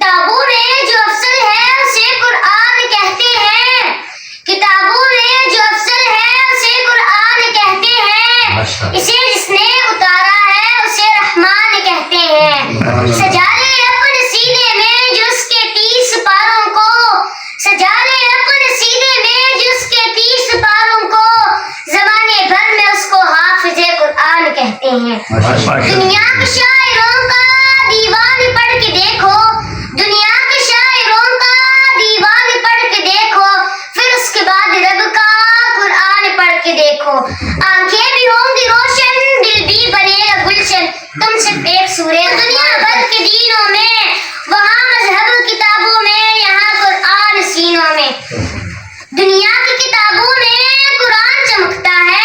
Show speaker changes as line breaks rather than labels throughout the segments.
کتابوں میں جو افضل ہے اسے قرآن کہتے ہیں، کتابوں میں جو افضل ہے اسے قرآن کہتے ہیں، اسے جس نے اتارا ہے اسے رحمان کہتے ہیں۔ سجا لے اپنے سینے میں جو اس کے 30 پاروں کو، سجا لے اپنے سینے میں جو اس کے 30 پاروں کو، زمانے بھر میں اس کو حافظ قرآن کہتے ہیں۔ دنیا کے شاعروں کا دیوان پڑھ کے دیکھو، دنیا کے شاعروں کا دیوان پڑھ کے دیکھو، پھر اس کے بعد رب کا قرآن پڑھ کے دیکھو۔ آنکھیں بھی ہوں گی روشن، دل بھی بنے گا گلشن، تم صرف ایک سورے دنیا بھر کے دینوں میں، وہاں مذہب کتابوں میں، یہاں قرآن سینوں میں۔ دنیا کی کتابوں میں قرآن چمکتا ہے،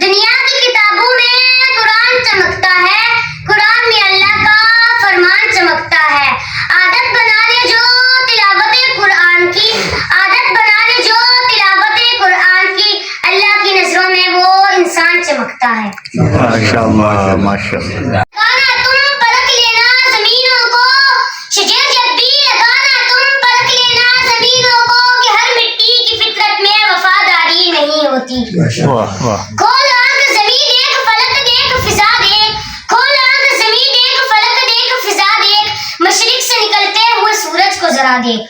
دنیا کی کتابوں میں قرآن چمکتا ہے، قرآن میں اللہ کا فرمان چمکتا ہے۔ عادت بنا لے جو تلاوت قرآن کی، عادت بنا لے جو تلاوت قرآن کی، اللہ کی نظروں میں وہ انسان چمکتا ہے۔
ماشاءاللہ ماشاءاللہ۔
لگانا تم پرکھ لینا زمینوں کو، شجر جب بھی لگانا تم پرکھ لینا زمینوں کو، کہ ہر مٹی کی فطرت میں وفاداری نہیں ہوتی۔
واہ واہ۔
کھول آنکھ زمین دیکھ، فلک دیکھ، فضا دیکھ، کھول آنکھ زمین دیکھ، فلک دیکھ، فضا دیکھ، مشرق سے نکلتے ہوئے سورج کو ذرا دیکھ۔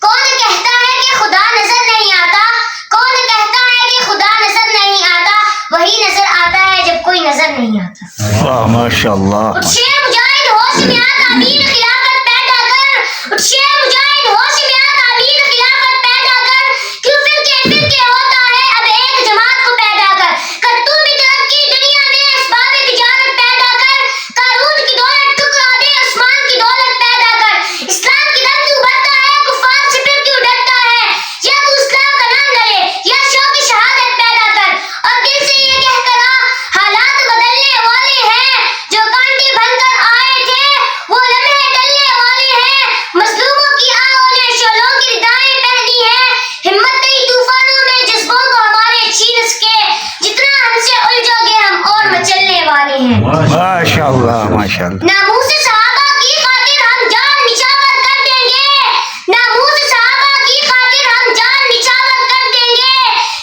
کون کہتا ہے کہ خدا نظر نہیں آتا، کون کہتا ہے کہ خدا نظر نہیں آتا، وہی نظر آتا ہے جب کوئی نظر نہیں آتا۔
واہ ماشاءاللہ۔
اٹھ شیر مجاہد ہوش میں آ، تعبیر خلافت پیدا کر، اٹھ شیر مجاہد ہوش میں آ، تعبیر خلافت پیدا کر، کیوں فرقے ہوتا ہے اب ایک جماعت کو پیدا کر تو بھی ترقی دنیا میں اسباب تجارت پیدا کر، قارون کی دولت ٹھکرا دے، عثمان کی دولت پیدا کر، اسلام کی دم کیوں بڑھتا ہے، کفار سے پھر کیوں ڈرتا ہے، یا تو اسلام کا نام لے یا شوق شہادت پیدا کر، اور دل سے یہ کہہ کر آ، حالات بدلنے والے ہیں، جو کانٹے بن کر آئے تھے وہ لمحے ٹلنے والے ہیں، مظلوموں کی آہوں نے شعلوں کی ردائیں پہنی ہیں، ہمت نہیں طوفانوں میں جذبوں کو ہمارے چھین سکے، جتنا ہم سے الجھو گے ہم اور مچلنے والے ہیں۔
ماشاءاللہ ماشاءاللہ۔
ناموس صحابہ کی خاطر ہم جان نچھاور کر دیں گے، ناموس صحابہ کی خاطر ہم جان نچھاور کر دیں گے،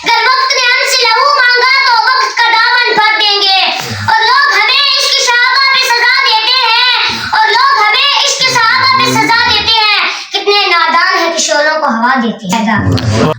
اگر وقت نے ہم سے لہو مانگا تو وقت کا دامن بھر دیں گے، اور لوگ ہمیں عشق صحابہ پہ سزا دیتے ہیں، اور لوگ ہمیں عشق صحابہ پہ سزا دیتے ہیں، کتنے نادان ہیں کہ شعلوں کو ہوا دیتے ہیں۔